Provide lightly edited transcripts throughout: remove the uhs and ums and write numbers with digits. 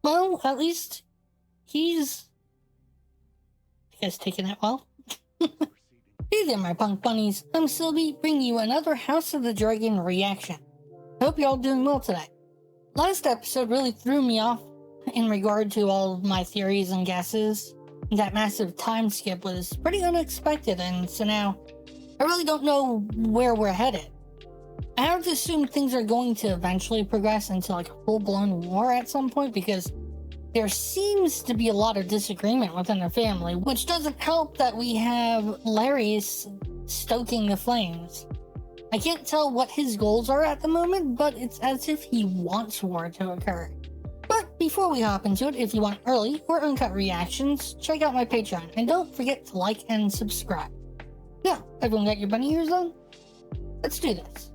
Well, at least he's, I guess, taking it well. Hey there, my punk bunnies. I'm Silvy, bringing you another House of the Dragon reaction. I hope you're all doing well today. Last episode really threw me off in regard to all of my theories and guesses. That massive time skip was pretty unexpected, and so now I really don't know where we're headed. I have to assume things are going to eventually progress into like a full-blown war at some point because there seems to be a lot of disagreement within the family, which doesn't help that we have Larys stoking the flames. I can't tell what his goals are at the moment, but it's as if he wants war to occur. But before we hop into it, if you want early or uncut reactions, check out my Patreon, and don't forget to like and subscribe. Yeah, everyone got your bunny ears on? Let's do this.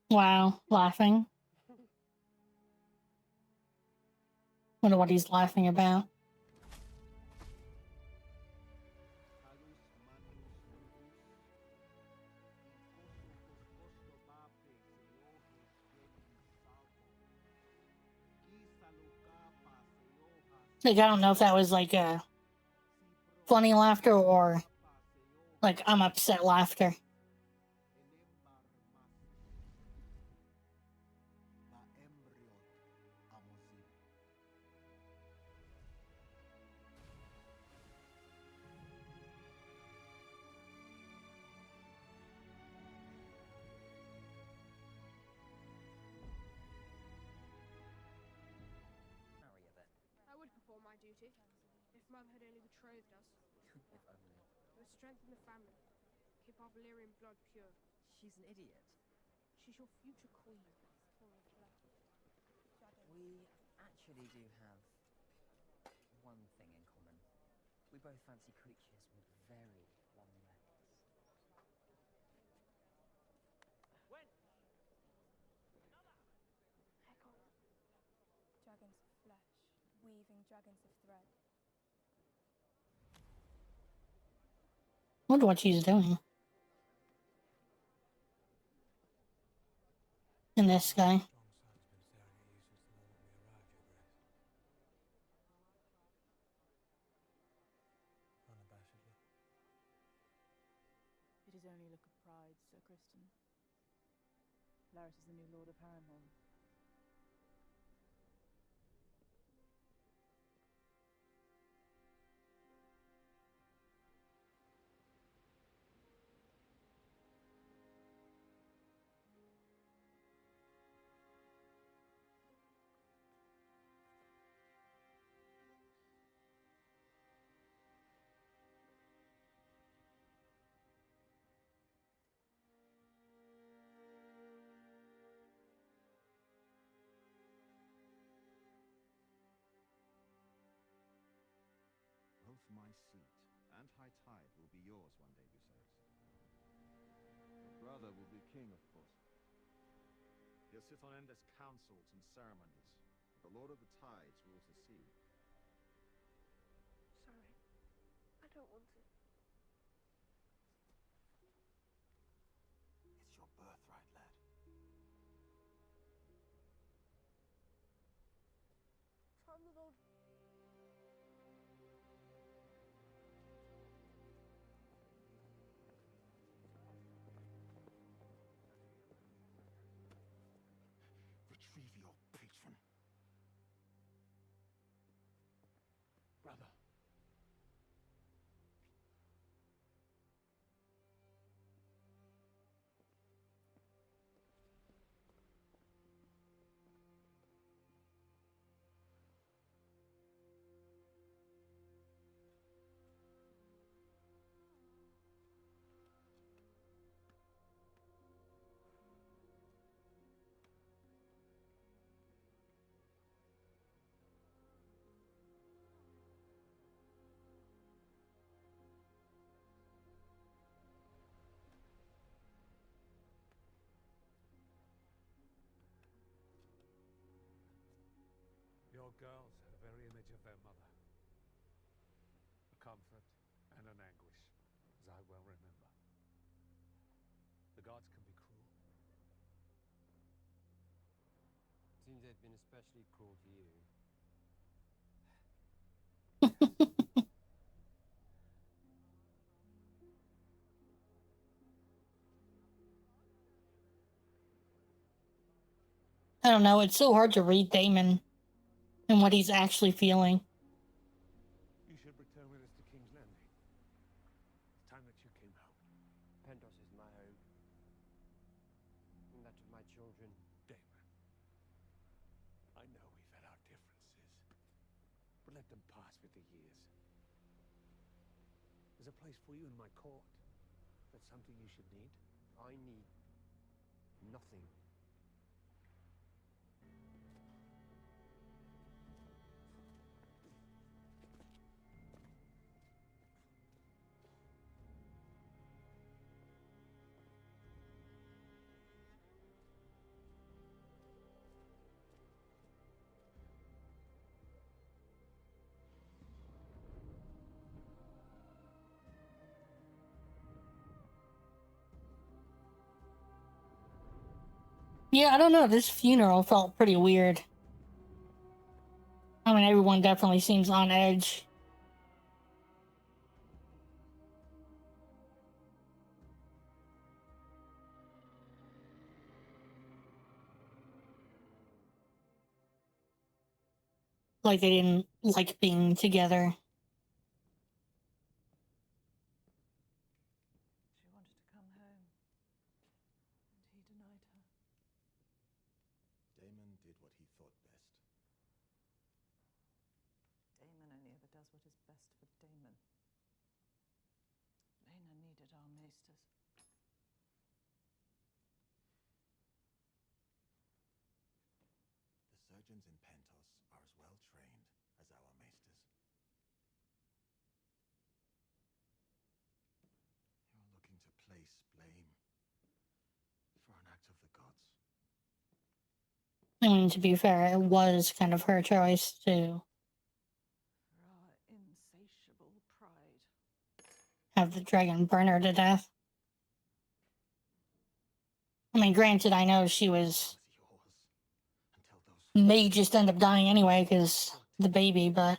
Wow, laughing. Wonder what he's laughing about. Like, I don't know if that was like a funny laughter or like I'm upset laughter. I would perform my duty, if Mother had only betrothed us. If only. It would strengthen the family, keep our Valyrian blood pure. She's an idiot. She's your future queen. We actually do have one thing in common. We both fancy creatures with very long legs. Echo. Dragons of flesh, weaving dragons of thread. Wonder what she's doing. And this guy. It is only a look of pride, Sir Kristen. Larys is the new Lord of Harrenhal. Both my seat and high tide will be yours one day, Viserys. Your brother will be king, of course. He'll sit on endless councils and ceremonies. The Lord of the Tides rules the sea. Sorry. I don't want to. It's your birthright, lad. If I'm the Lord... Your girls are the very image of their mother. A comfort and an anguish, as I well remember. The gods can be cruel. Seems they've been especially cruel to you. I don't know, it's so hard to read Daemon and what he's actually feeling. You should return with us to King's Landing. It's time that you came home. Pentos is my home. And that of my children. Damon, I know we've had our differences, but let them pass with the years. There's a place for you in my court. That's something you should need. I need nothing. Yeah, I don't know, this funeral felt pretty weird. I mean, everyone definitely seems on edge. Like they didn't like being together. She wanted to come home, and he denied her. Daemon did what he thought best. Daemon only ever does what is best for Daemon. Lena needed our maesters. The surgeons in Pentos are as well trained as our maesters. You're looking to place blame for an act of the gods. I mean, to be fair, it was kind of her choice to For our insatiable pride. have the dragon burn her to death. I mean, granted, I know she was may just end up dying anyway because the baby, but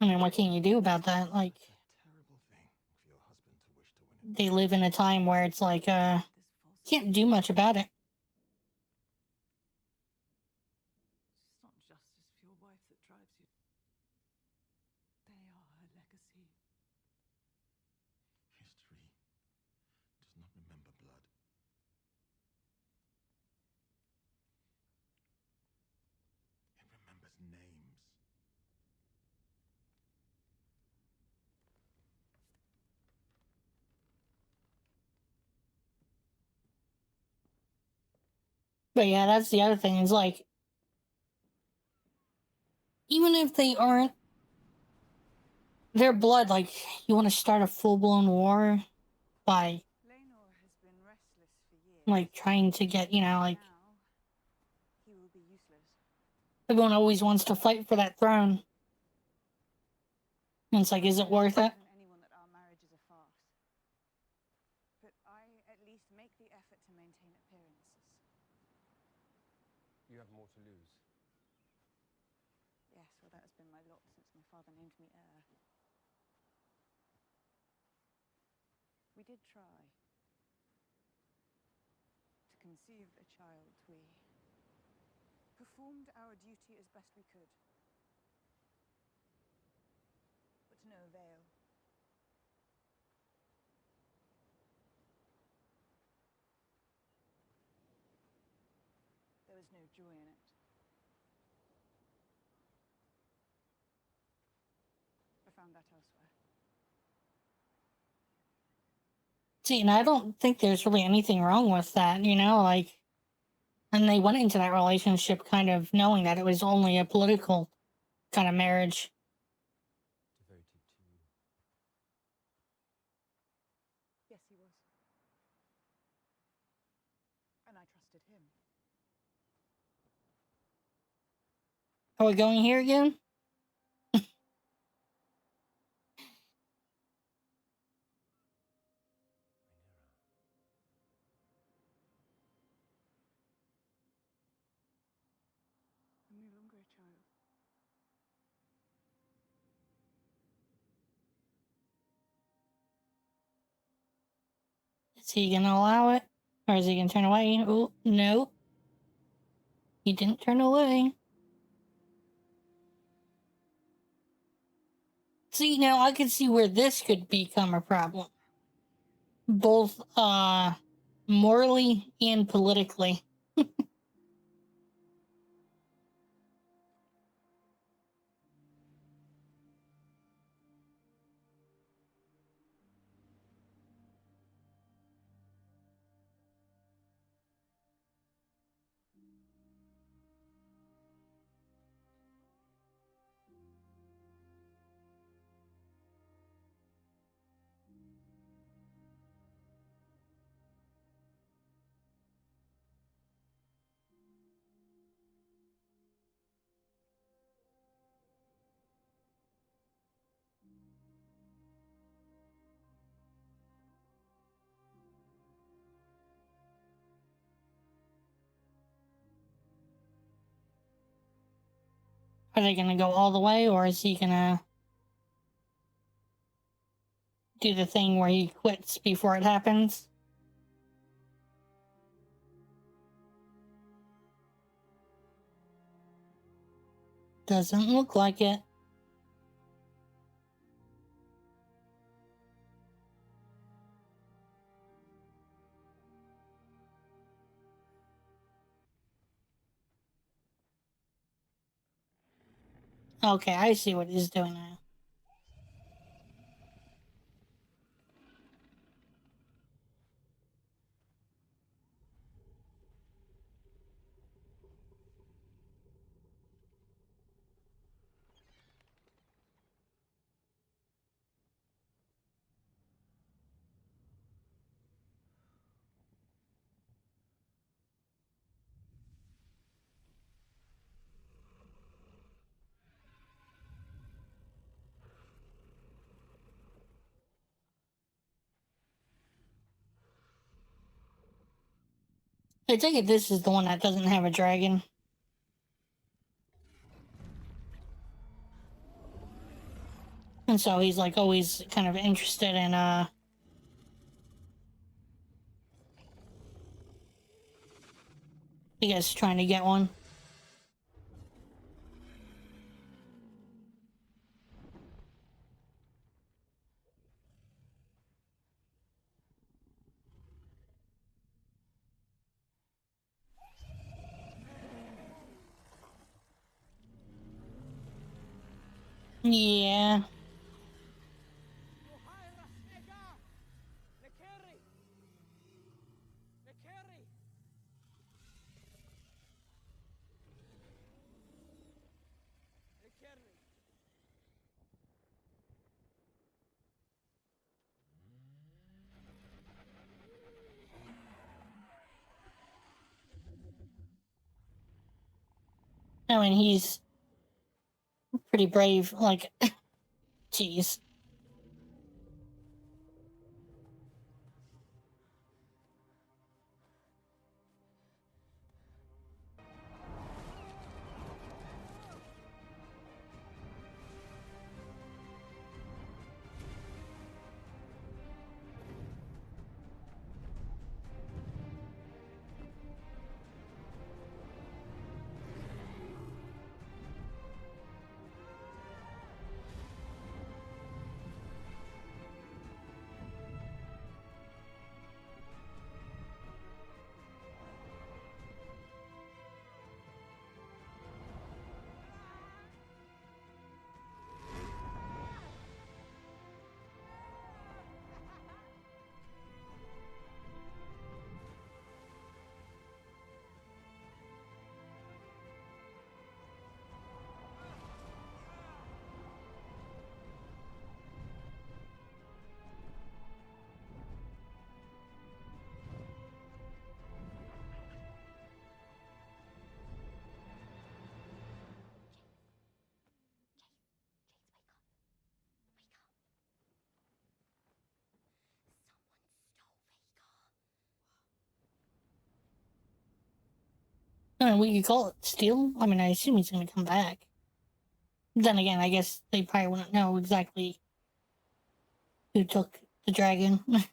I mean, what can you do about that? Like, Terrible thing for your husband to wish to win it. they live in a time where it's like, can't do much about it. It's not justice for your wife that drives you. They are her legacy. History does not remember blood. It remembers names. But yeah, that's the other thing. Is like, even if they aren't their blood, like, you want to start a full-blown war by, Laenor has been restless for years. like, trying to get, you know, like, Now, he will be useless. everyone always wants to fight for that throne. And it's like, is it worth it? Anyone that our marriage is a farce. But I at least make the effort to maintain appearances. You have more to lose. Yes, well, that has been my lot since my father named me heir. We did try to conceive a child. We performed our duty as best we could. But to no avail. There was no joy in it. I found that elsewhere. See, and I don't think there's really anything wrong with that, you know, like, and they went into that relationship kind of knowing that it was only a political kind of marriage. Devoted to you. Yes, he was. And I trusted him. Are we going here again? I'm no longer a child. Is he gonna allow it? Or is he gonna turn away? Oh, no. He didn't turn away. See, now I can see where this could become a problem. Both, morally and politically. Are they gonna go all the way, or is he gonna do the thing where he quits before it happens? Doesn't look like it. Okay, I see what he's doing now. I take it this is the one that doesn't have a dragon. And so he's like always kind of interested in I guess trying to get one. Yeah. I mean, he's pretty brave. Like, jeez. I mean, we could call it steal. I mean, I assume he's gonna come back. Then again, I guess they probably wouldn't know exactly who took the dragon. Who is it?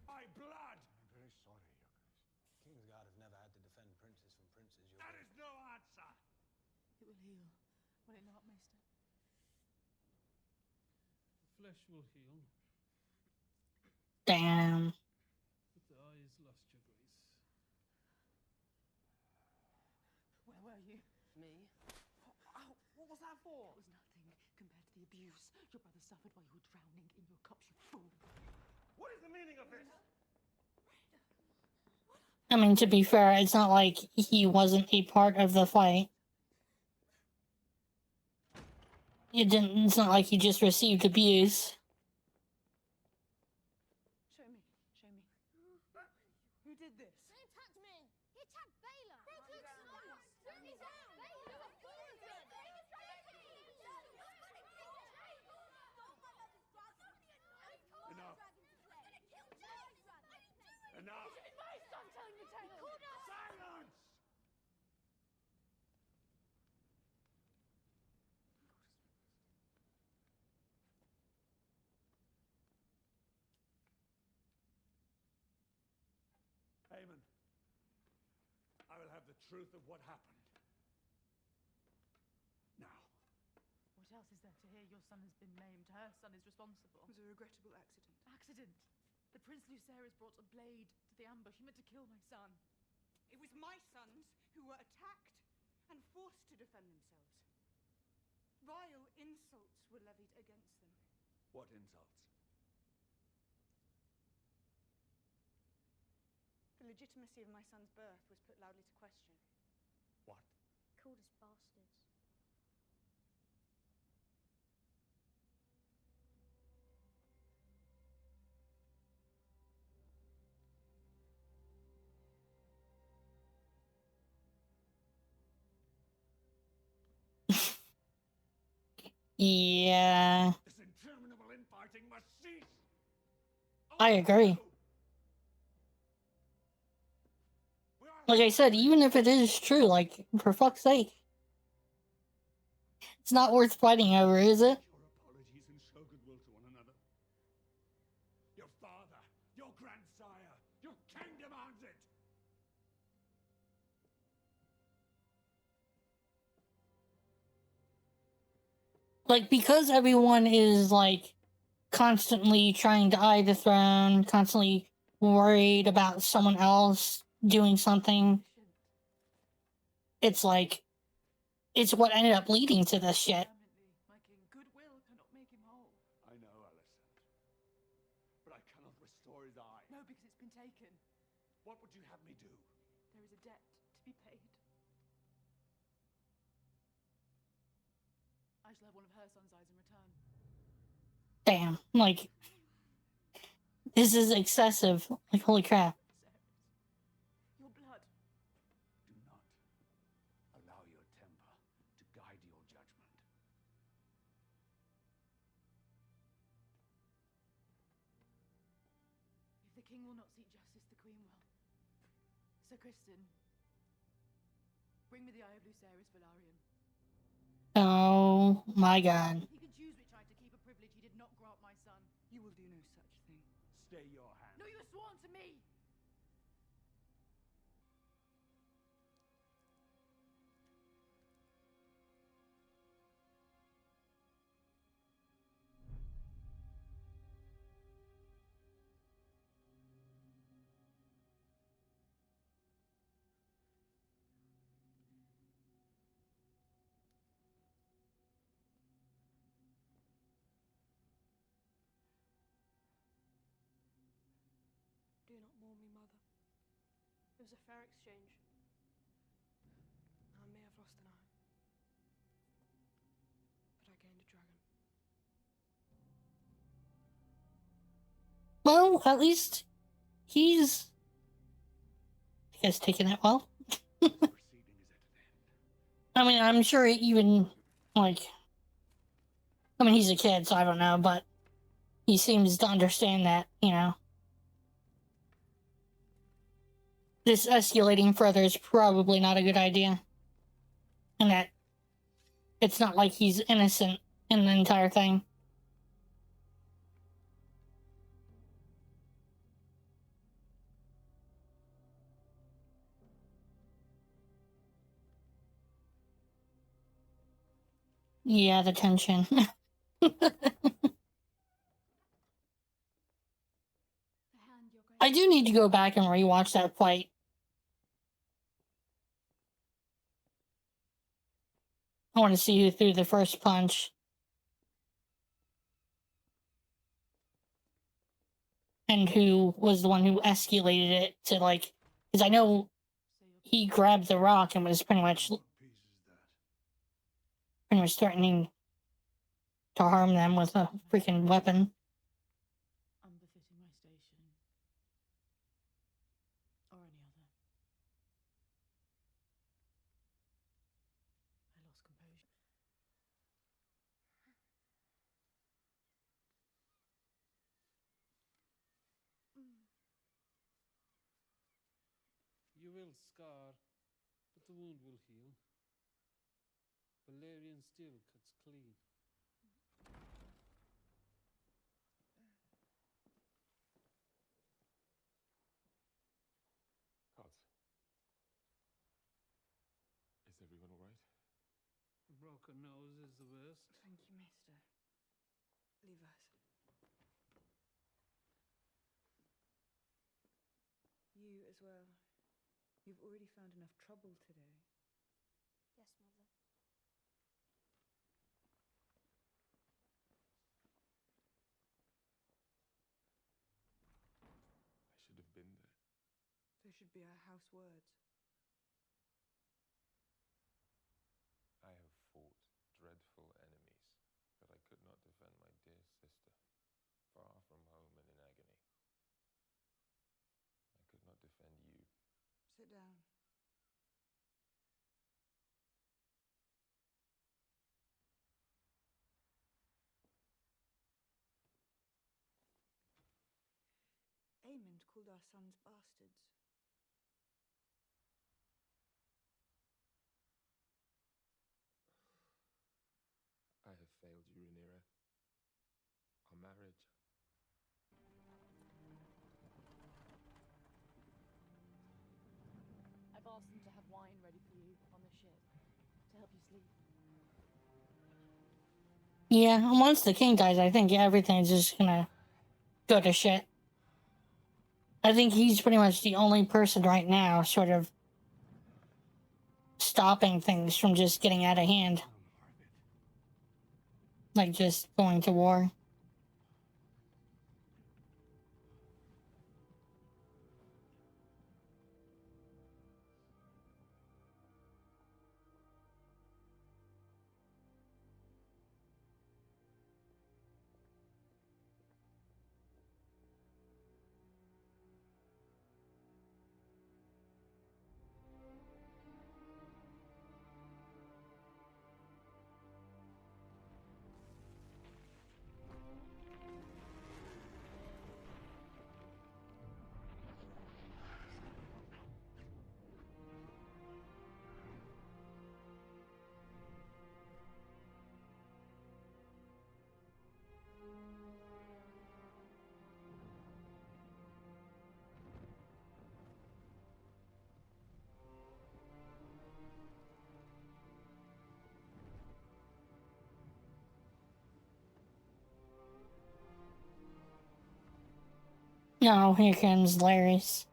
My blood! I'm very sorry, Your Grace. Kings guard have never had to defend princes from princes, Your That Grace. is no answer! It will heal. Will it not, Maester? The flesh will heal, Damn. but the eye is lost, Your Grace. Where were you? Me? Ow! What was that for? It was nothing compared to the abuse your brother suffered while you were drowning in your cups, you fool. What is the meaning of this? I mean, to be fair, it's not like he wasn't a part of the fight. It's not like he just received abuse. Show me. Show me. Who did this? They attacked me. He attacked Baylor. He's out. Baylor. Enough. Enough! My son telling the tale. He called us. Silence! Aemon, I will have the truth of what happened. Now. What else is there to hear? Your son has been maimed. Her son is responsible. It was a regrettable accident. Accident. The Prince Lucerys brought a blade to the ambush. He meant to kill my son. It was my sons who were attacked and forced to defend themselves. Vile insults were levied against them. What insults? The legitimacy of my son's birth was put loudly to question. What? Called us bastards. Yeah, This interminable infighting must cease! I agree. Like I said, even if it is true, like, for fuck's sake. It's not worth fighting over, is it? Your apologies and show goodwill to one another. Your father, your grandsire, your king demands it! Like, because everyone is, like, constantly trying to eye the throne, constantly worried about someone else doing something, it's like, it's what ended up leading to this shit. Permanently, my king. Goodwill cannot make him whole. I know, Alicent. But I cannot restore his eye. No, because it's been taken. What would you have me do? There is a debt to be paid. I shall have one of her son's eyes in return. Damn, like, this is excessive. Like, holy crap. Your blood. Do not allow your temper to guide your judgment. If the king will not seek justice, the queen will. Sir Kristen, bring me the eye of Lucerys Velaryon. Oh my god. He can choose which eye to keep, a privilege he did not grant my son. You will do no such thing. Stay your hand. No, you have sworn to me! Do not mourn me, mother. It was a fair exchange. I may have lost an eye, but I gained a dragon. Well, at least he's, I guess, taking it well. I mean, I'm sure even, like, I mean, he's a kid, so I don't know, but he seems to understand that, you know, this escalating further is probably not a good idea. And that it's not like he's innocent in the entire thing. Yeah, the tension. I do need to go back and rewatch that fight. I want to see who threw the first punch. And who was the one who escalated it to, like, because I know he grabbed the rock and was pretty much threatening to harm them with a freaking weapon. Unbefitting my station. Or any other. I lost composure. You will scar, but the wound will heal. Valerian steel cuts clean. Cards. Is everyone all right? A broken nose is the worst. Thank you, mister. Leave us. You as well. You've already found enough trouble today. Yes, Mother. I should have been there. They should be our house words. I have fought dreadful enemies, but I could not defend my dear sister, far from home and in agony. I could not defend you. Sit down. Aemond called our sons bastards. I have failed you, Rhaenyra. Our marriage. I've asked them to have wine ready for you on the ship to help you sleep. Yeah, and once the king dies, I think everything's just gonna go to shit. I think he's pretty much the only person right now sort of stopping things from just getting out of hand. Like just going to war. No, here comes Larys.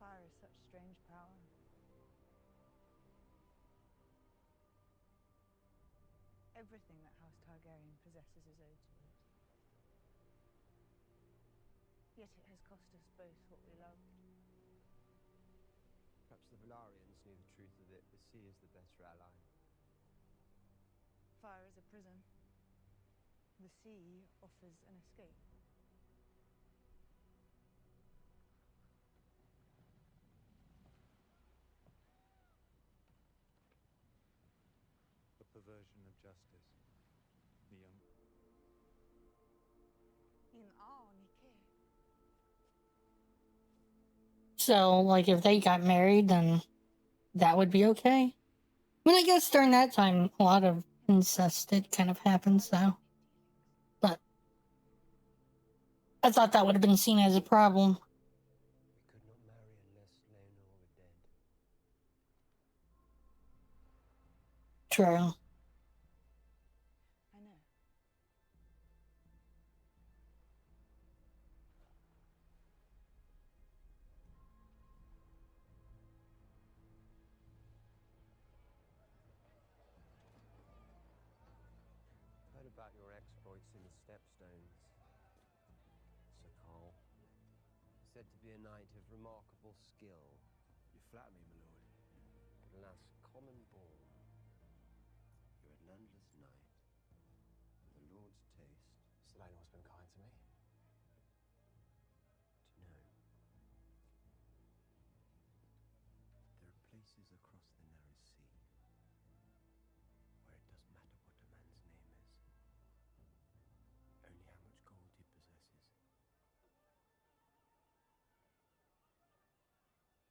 Fire is such strange power. Everything that House Targaryen possesses is owed to it. Yet it has cost us both what we loved. Perhaps the Valarians knew the truth of it. The sea is the better ally. Fire is a prison. The sea offers an escape. The perversion of justice. The young... So, like, if they got married, then that would be okay. I mean, I guess during that time, a lot of incest did kind of happen, so. But I thought that would have been seen as a problem. We could not marry unless Leonor were dead. True. I know. Heard about your exploits in the Stepstones, Sir Carl. Said to be a knight of remarkable skill. You flatter me, my lord. But alas, common born. You're a landless knight, with a lord's taste. Selenor's been kind to me. To know. There are places across the narrow sea where it doesn't matter what a man's name is, only how much gold he possesses.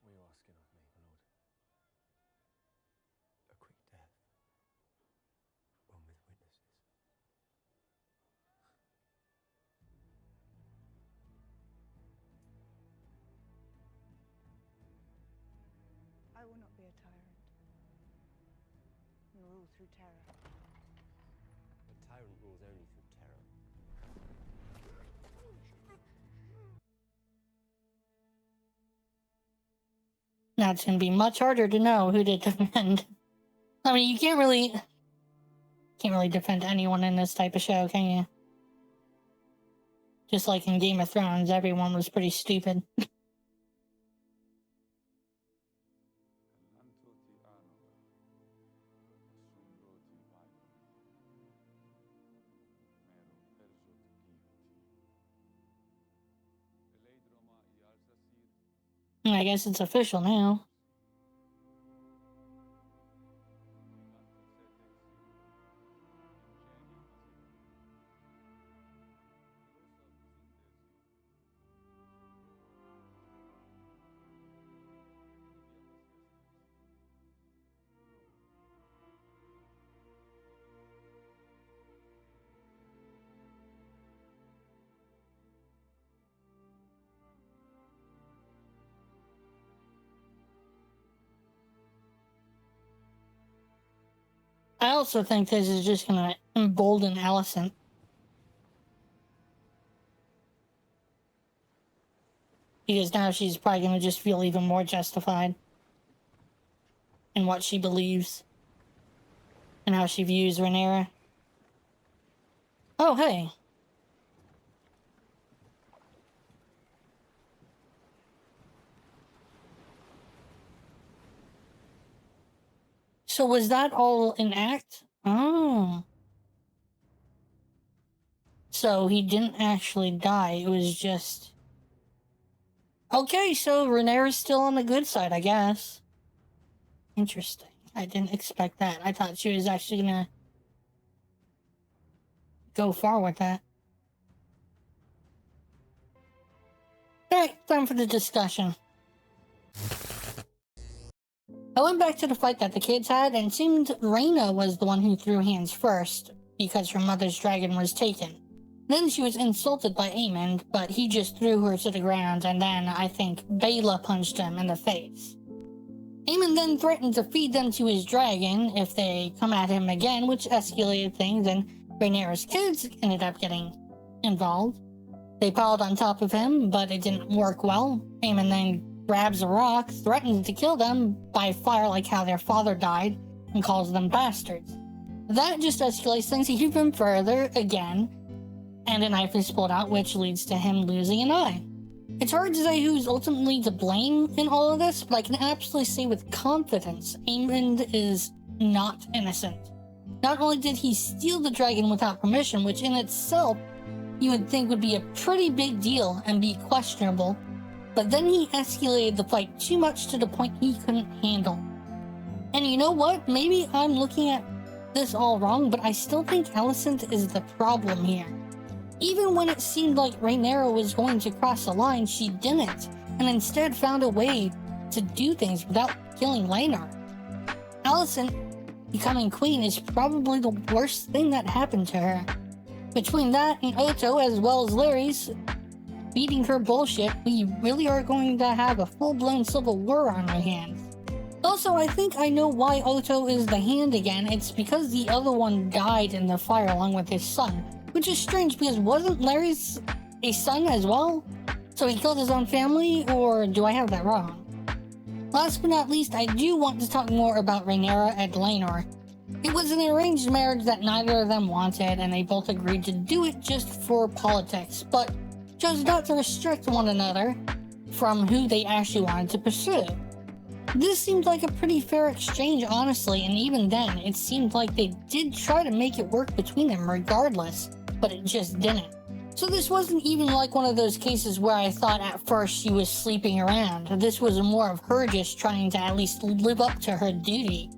What are you asking of me, my lord? A quick death, one with witnesses. I will not be a tyrant and rule through terror. A tyrant rules only through terror. Now it's going to be much harder to know who to defend. I mean, you can't really defend anyone in this type of show, can you? Just like in Game of Thrones, everyone was pretty stupid. I guess it's official now. I also think this is just going to embolden Alicent. Because now she's probably going to just feel even more justified in what she believes and how she views Rhaenyra. Oh, hey. So was that all an act? Oh. So he didn't actually die, it was just... Okay, so Rhaenyra's still on the good side, I guess. Interesting. I didn't expect that. I thought she was actually gonna go far with that. Alright, time for the discussion. I went back to the fight that the kids had, and it seemed Rhaena was the one who threw hands first, because her mother's dragon was taken. Then she was insulted by Aemond, but he just threw her to the ground, and then I think Baela punched him in the face. Aemond then threatened to feed them to his dragon if they come at him again, which escalated things, and Rhaenyra's kids ended up getting involved. They piled on top of him, but it didn't work well. Aemond then grabs a rock, threatens to kill them by fire like how their father died, and calls them bastards. That just escalates things even further again, and a knife is pulled out, which leads to him losing an eye. It's hard to say who's ultimately to blame in all of this, but I can absolutely say with confidence, Aemond is not innocent. Not only did he steal the dragon without permission, which in itself you would think would be a pretty big deal and be questionable, but then he escalated the fight too much to the point he couldn't handle. And you know what? Maybe I'm looking at this all wrong, but I still think Alicent is the problem here. Even when it seemed like Rhaenyra was going to cross the line, she didn't, and instead found a way to do things without killing Laenor. Alicent becoming queen is probably the worst thing that happened to her. Between that and Otto, as well as Larry's beating her bullshit, we really are going to have a full-blown civil war on our hands. Also, I think I know why Otto is the hand again. It's because the other one died in the fire along with his son, which is strange because wasn't Larry's a son as well? So he killed his own family, or do I have that wrong? Last but not least, I do want to talk more about Rhaenyra and Laenor. It was an arranged marriage that neither of them wanted, and they both agreed to do it just for politics, but chose not to restrict one another from who they actually wanted to pursue. This seemed like a pretty fair exchange, honestly, and even then, it seemed like they did try to make it work between them regardless, but it just didn't. So this wasn't even like one of those cases where I thought at first she was sleeping around. This was more of her just trying to at least live up to her duty.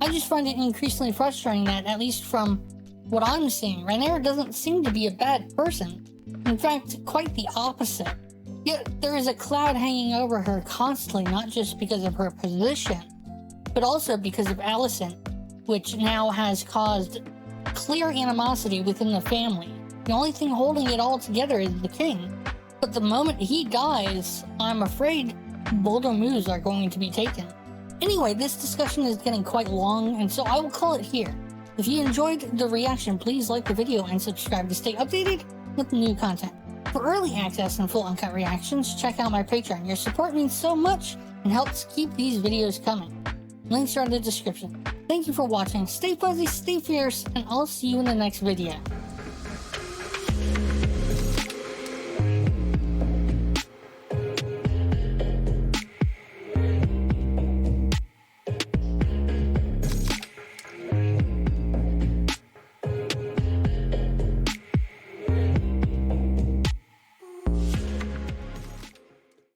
I just find it increasingly frustrating that, at least from what I'm seeing, Rhaenyra doesn't seem to be a bad person. In fact, quite the opposite. Yet there is a cloud hanging over her constantly, not just because of her position, but also because of Alicent, which now has caused clear animosity within the family. The only thing holding it all together is the king, but the moment he dies, I'm afraid bolder moves are going to be taken. Anyway, this discussion is getting quite long, and so I will call it here. If you enjoyed the reaction, please like the video and subscribe to stay updated with new content. For early access and full uncut reactions, check out my Patreon. Your support means so much and helps keep these videos coming. Links are in the description. Thank you for watching. Stay fuzzy, stay fierce, and I'll see you in the next video.